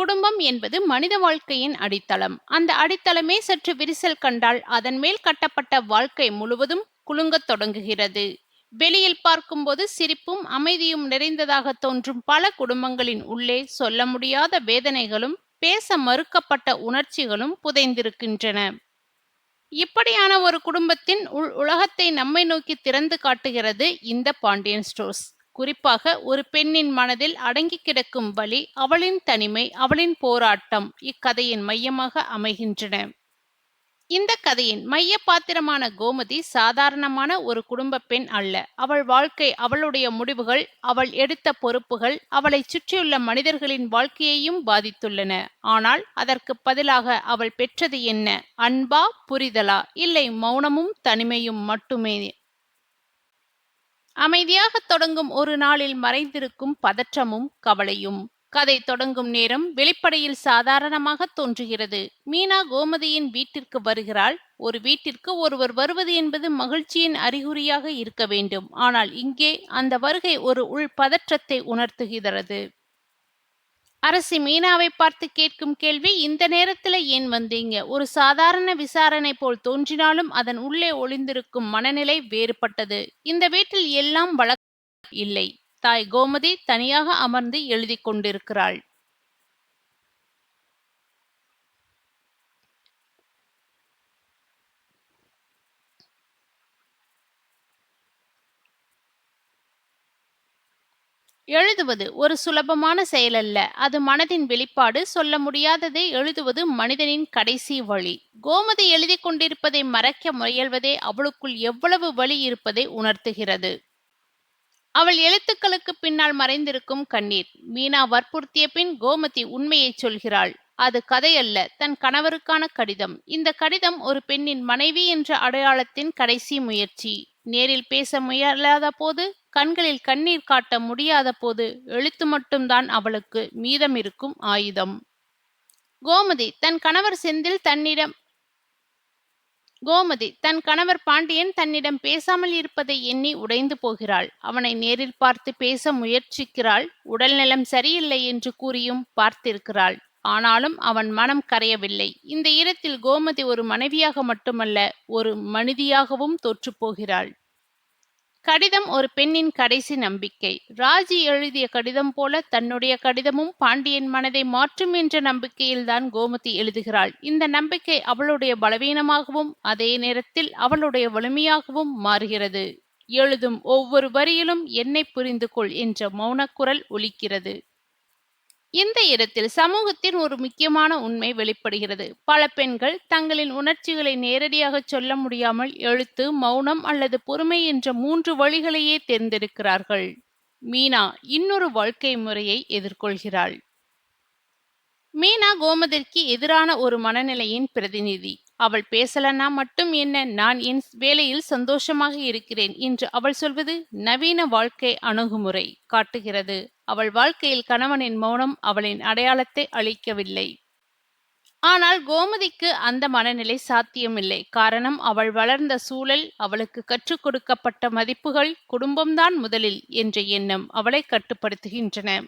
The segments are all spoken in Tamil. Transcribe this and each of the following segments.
குடும்பம் என்பது மனித வாழ்க்கையின் அடித்தளம். அந்த அடித்தளமே சற்று விரிசல் கண்டால் அதன் மேல் கட்டப்பட்ட வாழ்க்கை முழுவதும் குலுங்கத் தொடங்குகிறது. வெளியில் பார்க்கும்போது சிரிப்பும் அமைதியும் நிறைந்ததாக தோன்றும் பல குடும்பங்களின் உள்ளே சொல்ல முடியாத வேதனைகளும் பேச மறுக்கப்பட்ட உணர்ச்சிகளும் புதைந்திருக்கின்றன. இப்படியான ஒரு குடும்பத்தின் உலகத்தை நம்மை நோக்கி திறந்து காட்டுகிறது இந்த பாண்டியன் ஸ்டோர்ஸ். குறிப்பாக ஒரு பெண்ணின் மனதில் அடங்கி கிடக்கும் வலி, அவளின் தனிமை, அவளின் போராட்டம் இக்கதையின் மையமாக அமைகின்றன. இந்த கதையின் மைய பாத்திரமான கோமதி சாதாரணமான ஒரு குடும்ப பெண் அல்ல. அவள் வாழ்க்கை, அவளுடைய முடிவுகள், அவள் எடுத்த பொறுப்புகள் அவளைச் சுற்றியுள்ள மனிதர்களின் வாழ்க்கையையும் பாதித்துள்ளன. ஆனால் அதற்கு பதிலாக அவள் பெற்றது என்ன? அன்பா, புரிதலா, இல்லை மௌனமும் தனிமையும் மட்டுமே? அமைதியாக தொடங்கும் ஒரு நாளில் மறைந்திருக்கும் பதற்றமும் கவலையும். கதை தொடங்கும் நேரம் வெளிப்படையில் சாதாரணமாக தோன்றுகிறது. மீனா கோமதியின் வீட்டிற்கு வருகிறாள். ஒரு வீட்டிற்கு ஒருவர் வருவது என்பது மகிழ்ச்சியின் அறிகுறியாக இருக்க வேண்டும். ஆனால் இங்கே அந்த வருகை ஒரு உள் பதற்றத்தை உணர்த்துகிறது. அரசி மீனாவை பார்த்து கேட்கும் கேள்வி, இந்த நேரத்துல ஏன் வந்தீங்க? ஒரு சாதாரண விசாரணை போல் தோன்றினாலும் அதன் உள்ளே ஒளிந்திருக்கும் மனநிலை வேறுபட்டது. இந்த வீட்டில் எல்லாம் வழக்கம் இல்லை. தாய் கோமதி தனியாக அமர்ந்து எழுதி கொண்டிருக்கிறாள். எழுதுவது ஒரு சுலபமான செயலல்ல. அது மனதின் வெளிப்பாடு. சொல்ல முடியாததை எழுதுவது மனிதனின் கடைசி வழி. கோமதி எழுதி கொண்டிருப்பதை மறைக்க முயல்வதே அவளுக்குள் எவ்வளவு வலி இருப்பதை உணர்த்துகிறது. அவள் எழுத்துக்களுக்கு பின்னால் மறைந்திருக்கும் கண்ணீர். மீனா வற்புறுத்திய பின் கோமதி உண்மையை சொல்கிறாள். அது கதையல்ல, தன் கணவருக்கான கடிதம். இந்த கடிதம் ஒரு பெண்ணின் மனைவி என்ற அடையாளத்தின் கடைசி முயற்சி. நேரில் பேச முயலாத போது, கண்களில் கண்ணீர் காட்ட முடியாத போது, எழுத்து மட்டும்தான் அவளுக்கு மீதம் இருக்கும் ஆயுதம். கோமதி தன் கணவர் செந்தில் தன்னிடம் கோமதி தன் கணவர் பாண்டியன் தன்னிடம் பேசாமல் இருப்பதை எண்ணி உடைந்து போகிறாள். அவனை நேரில் பார்த்து பேச முயற்சிக்கிறாள். உடல்நலம் சரியில்லை என்று கூறியும் பார்த்திருக்கிறாள். ஆனாலும் அவன் மனம் கரையவில்லை. இந்த இடத்தில் கோமதி ஒரு மனைவியாக மட்டுமல்ல, ஒரு மனிதியாகவும் தோற்றுப்போகிறாள். கடிதம் ஒரு பெண்ணின் கடைசி நம்பிக்கை. ராஜி எழுதிய கடிதம் போல தன்னுடைய கடிதமும் பாண்டியன் மனதை மாற்றும் என்ற நம்பிக்கையில்தான் கோமதி எழுதுகிறாள். இந்த நம்பிக்கை அவளுடைய பலவீனமாகவும் அதே நேரத்தில் அவளுடைய வலிமையாகவும் மாறுகிறது. எழுதும் ஒவ்வொரு வரியிலும் என்னை புரிந்து கொள் என்ற மௌனக்குரல் ஒலிக்கிறது. இந்த இடத்தில் சமூகத்தின் ஒரு முக்கியமான உண்மை வெளிப்படுகிறது. பல பெண்கள் தங்களின் உணர்ச்சிகளை நேரடியாக சொல்ல முடியாமல் எழுத்து, மௌனம் அல்லது பொறுமை என்ற 3 வழிகளையே தேர்ந்தெடுக்கிறார்கள். மீனா இன்னொரு வாழ்க்கை முறையை எதிர்கொள்கிறாள். மீனா கோமதிக்கு எதிரான ஒரு மனநிலையின் பிரதிநிதி. அவள் பேசலன்னா மட்டும் என்ன, நான் என் வேலையில் சந்தோஷமாக இருக்கிறேன் என்று அவள் சொல்வது நவீன வாழ்க்கை அணுகுமுறை காட்டுகிறது. அவள் வாழ்க்கையில் கணவனின் மௌனம் அவளின் அடையாளத்தை அளிக்கவில்லை. ஆனால் கோமதிக்கு அந்த மனநிலை சாத்தியமில்லை. காரணம், அவள் வளர்ந்த சூழல், அவளுக்கு கற்றுக் கொடுக்கப்பட்ட மதிப்புகள், குடும்பம்தான் முதலில் என்ற எண்ணம் அவளை கட்டுப்படுத்துகின்றன.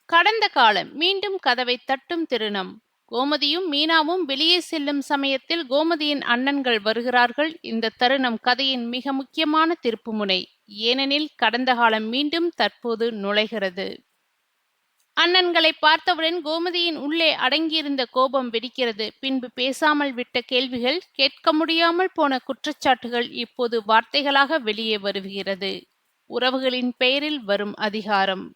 கடந்த காலம் மீண்டும் கதவை தட்டும் திருணம். கோமதியும் மீனாவும் வெளியே செல்லும் சமயத்தில் கோமதியின் அண்ணன்கள் வருகிறார்கள். இந்த தருணம் கதையின் மிக முக்கியமான திருப்புமுனை. ஏனெனில் கடந்த காலம் மீண்டும் தற்போது நுழைகிறது. அண்ணன்களை பார்த்தவுடன் கோமதியின் உள்ளே அடங்கியிருந்த கோபம் வெடிக்கிறது. பின்பு பேசாமல் விட்ட கேள்விகள், கேட்க முடியாமல் போன குற்றச்சாட்டுகள் இப்போது வார்த்தைகளாக வெளியே வருகிறது. உறவுகளின் பெயரில் வரும் அதிகாரம்.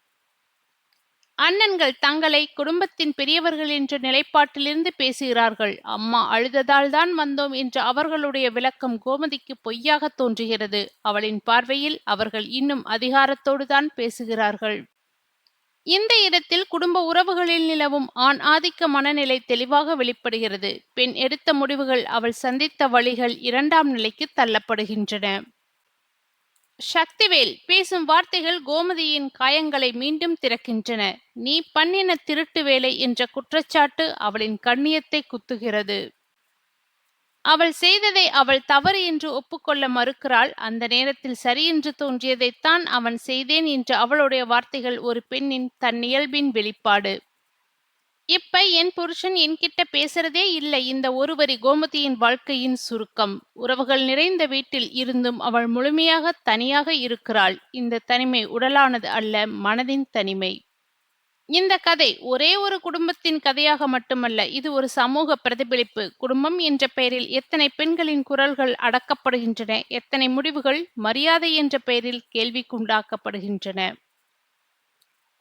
அண்ணன்கள் தங்களை குடும்பத்தின் பெரியவர்கள் என்ற நிலைப்பாட்டிலிருந்து பேசுகிறார்கள். அம்மா அழுததால் தான் வந்தோம் என்ற அவர்களுடைய விளக்கம் கோமதிக்கு பொய்யாக தோன்றுகிறது. அவளின் பார்வையில் அவர்கள் இன்னும் அதிகாரத்தோடு தான் பேசுகிறார்கள். இந்த இடத்தில் குடும்ப உறவுகளில் நிலவும் ஆண் ஆதிக்க மனநிலை தெளிவாக வெளிப்படுகிறது. பெண் எடுத்த முடிவுகள், அவள் சந்தித்த வழிகள் 2ஆம் நிலைக்கு தள்ளப்படுகின்றன. சக்திவேல் பேசும் வார்த்தைகள் கோமதியின் காயங்களை மீண்டும் திறக்கின்றன. நீ பண்ணின திருட்டு வேலை என்ற குற்றச்சாட்டு அவளின் கண்ணியத்தை குத்துகிறது. அவள் செய்ததை அவள் தவறு என்று ஒப்புக்கொள்ள மறுக்கிறாள். அந்த நேரத்தில் சரி என்று தோன்றியதைத்தான் அவன் செய்தேன் என்ற அவளுடைய வார்த்தைகள் ஒரு பெண்ணின் தன்னியல்பின் வெளிப்பாடு. இப்ப என் புருஷன் என்கிட்ட பேசுறதே இல்ல. இந்த ஒரு வரி கோமதியின் வாழ்க்கையின் சுருக்கம். உறவுகள் நிறைந்த வீட்டில் இருந்தும் அவள் முழுமையாக தனியாக இருக்கிறாள். இந்த தனிமை உடலானது அல்ல, மனதின் தனிமை. இந்த கதை ஒரே ஒரு குடும்பத்தின் கதையாக மட்டுமல்ல, இது ஒரு சமூக பிரதிபலிப்பு. குடும்பம் என்ற பெயரில் எத்தனை பெண்களின் குரல்கள் அடக்கப்படுகின்றன, எத்தனை முடிவுகள் மரியாதை என்ற பெயரில் கேள்விக்குண்டாக்கப்படுகின்றன.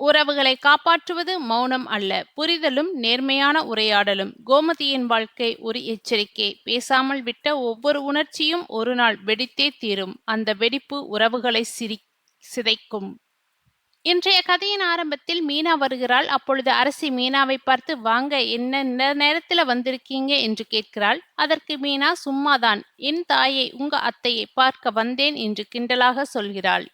உறவுகளை காப்பாற்றுவது மௌனம் அல்ல, புரிதலும் நேர்மையான உரையாடலும். கோமதியின் வாழ்க்கை ஒரு எச்சரிக்கை. பேசாமல் விட்ட ஒவ்வொரு உணர்ச்சியும் ஒரு நாள் வெடித்தே தீரும். அந்த வெடிப்பு உறவுகளை சிதைக்கும். இன்றைய கதையின் ஆரம்பத்தில் மீனா வருகிறாள். அப்பொழுது அரசி மீனாவை பார்த்து, வாங்க, என்ன இந்த நேரத்துல வந்திருக்கீங்க என்று கேட்கிறாள். அதற்கு மீனா, சும்மாதான், என் தாயை, உங்க அத்தையை பார்க்க வந்தேன் என்று கிண்டலாக சொல்கிறாள்.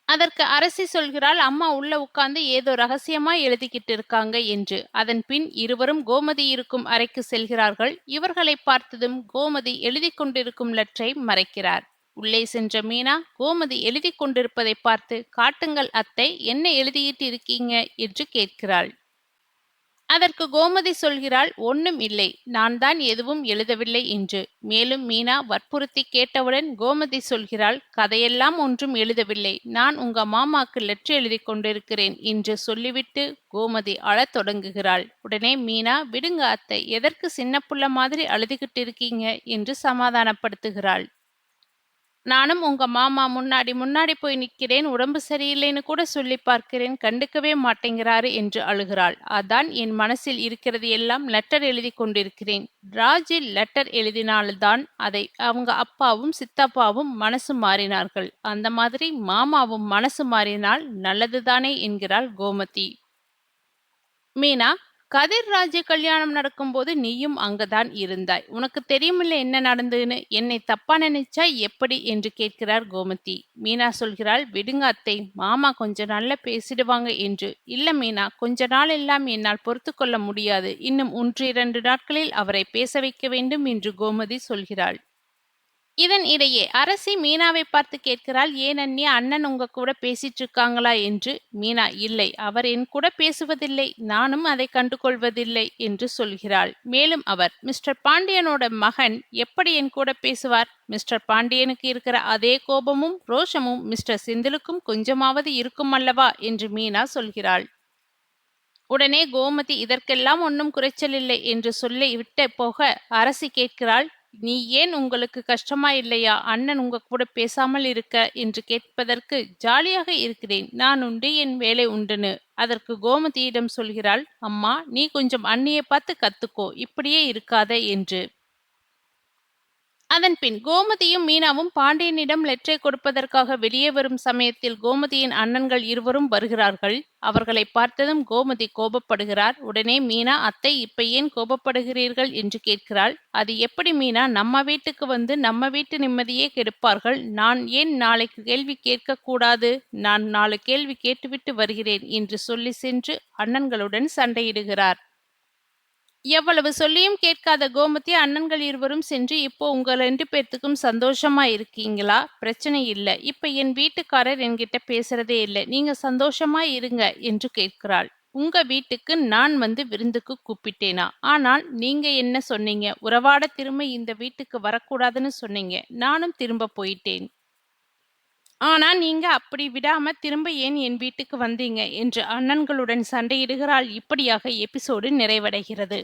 அதற்கு அரசி சொல்கிறாள், அம்மா உள்ள உட்கார்ந்து ஏதோ ரகசியமாய் எழுதிக்கிட்டு இருக்காங்க என்று. அதன் பின் இருவரும் கோமதி இருக்கும் அறைக்கு செல்கிறார்கள். இவர்களை பார்த்ததும் கோமதி எழுதி கொண்டிருக்கும் லெட்டரை மறைக்கிறார். உள்ளே சென்ற மீனா கோமதி எழுதி கொண்டிருப்பதை பார்த்து, காட்டுங்கள் அத்தை, என்ன எழுதிட்டு இருக்கீங்க என்று கேட்கிறாள். அதற்கு கோமதி சொல்கிறாள், ஒண்ணும் இல்லை, நான் தான் எதுவும் எழுதவில்லை என்று. மேலும் மீனா வற்புறுத்தி கேட்டவுடன் கோமதி சொல்கிறாள், கதையெல்லாம் ஒன்றும் எழுதவில்லை, நான் உங்க மாமாக்கு லெட்டர் எழுதி கொண்டிருக்கிறேன் என்று சொல்லிவிட்டு கோமதி அழத் தொடங்குகிறாள். உடனே மீனா, விடுங்க அத்தை, எதற்கு சின்ன புள்ள மாதிரி அழுதுகிட்டு இருக்கீங்க என்று சமாதானப்படுத்துகிறாள். நானும் உங்க மாமா முன்னாடி முன்னாடி போய் நிக்கிறேன், உடம்பு சரியில்லைன்னு கூட சொல்லி பார்க்கிறேன், கண்டுக்கவே மாட்டேங்கிறாரு என்று அழுகிறாள். அதான் என் மனசில் இருக்கிறது எல்லாம் லெட்டர் எழுதி கொண்டிருக்கிறேன். ராஜி லெட்டர் எழுதினால்தான் அதை அவங்க அப்பாவும் சித்தப்பாவும் மனசு மாறினார்கள். அந்த மாதிரி மாமாவும் மனசு மாறினால் நல்லதுதானே என்கிறாள் கோமதி. மீனா, கதிர் ராஜு கல்யாணம் நடக்கும்போது நீயும் அங்கதான் இருந்தாய். உனக்கு தெரியுமில்ல என்ன நடந்ததுன்னு. என்னை தப்பா நினைச்சா எப்படி என்று கேட்கிறார் கோமதி. மீனா சொல்கிறாள், விடுங்க அத்தை, மாமா கொஞ்ச நாள்ல பேசிடுவாங்க என்று. இல்ல மீனா, கொஞ்ச நாள் எல்லாம் என்னால் பொறுத்து கொள்ள முடியாது. இன்னும் 1-2 நாட்களில் அவரை பேச வைக்க வேண்டும் என்று கோமதி சொல்கிறாள். இதன் இடையே அரசி மீனாவை பார்த்து கேட்கிறாள், ஏன் அண்ணி, அண்ணன் உங்க கூட பேசிட்டு இருக்காங்களா என்று. மீனா, இல்லை, அவர் என் கூட பேசுவதில்லை, நானும் அதை கண்டுகொள்வதில்லை என்று சொல்கிறாள். மேலும் அவர், மிஸ்டர் பாண்டியனோட மகன் எப்படி என் கூட பேசுவார்? மிஸ்டர் பாண்டியனுக்கு இருக்கிற அதே கோபமும் ரோஷமும் மிஸ்டர் செந்திலுக்கும் கொஞ்சமாவது இருக்கும் அல்லவா என்று மீனா சொல்கிறாள். உடனே கோமதி, இதற்கெல்லாம் ஒன்றும் குறைச்சல் இல்லை என்று சொல்லி விட்டு போக அரசி கேட்கிறாள், நீ ஏன், உங்களுக்கு கஷ்டமா இல்லையா அண்ணன் உங்க கூட பேசாமல் இருக்க என்று கேட்பதற்கு. ஜாலியாக இருக்கிறேன், நான் உண்டு, என் வேலை உண்டுன்னு. அதற்கு கோமதியிடம் சொல்கிறாள், அம்மா, நீ கொஞ்சம் அண்ணியை பார்த்து கத்துக்கோ, இப்படியே இருக்காத என்று. அதன்பின் கோமதியும் மீனாவும் பாண்டியனிடம் லெட்டரை கொடுப்பதற்காக வெளியே வரும் சமயத்தில் கோமதியின் அண்ணன்கள் இருவரும் வருகிறார்கள். அவர்களை பார்த்ததும் கோமதி கோபப்படுகிறார். உடனே மீனா, அத்தை, இப்ப ஏன் கோபப்படுகிறீர்கள் என்று கேட்கிறாள். அது எப்படி மீனா, நம்ம வீட்டுக்கு வந்து நம்ம வீட்டு நிம்மதியே கெடுப்பார்கள். நான் ஏன் நாளைக்கு கேள்வி கேட்க கூடாது? நான் 4 கேள்வி கேட்டுவிட்டு வருகிறேன் என்று சொல்லி சென்று அண்ணன்களுடன் சண்டையிடுகிறார். எவ்வளவு சொல்லியும் கேட்காத கோமதி அண்ணன்கள் இருவரும் சென்று, இப்போ உங்க 2 பேர்த்துக்கும் சந்தோஷமா இருக்கீங்களா? பிரச்சனை இல்ல. இப்ப என் வீட்டுக்காரர் என்கிட்ட பேசுறதே இல்ல. நீங்க சந்தோஷமா இருங்க என்று கேட்கிறாள். உங்க வீட்டுக்கு நான் வந்து விருந்துக்கு கூப்பிட்டேனா? ஆனால் நீங்க என்ன சொன்னீங்க? உறவாட திரும்ப இந்த வீட்டுக்கு வரக்கூடாதுன்னு சொன்னீங்க. நானும் திரும்ப போயிட்டேன். ஆனா நீங்க அப்படி விடாம திரும்ப ஏன் என் வீட்டுக்கு வந்தீங்க என்று அண்ணன்களுடன் சண்டையிடுகிறாள். இப்படியாக எபிசோடு நிறைவடைகிறது.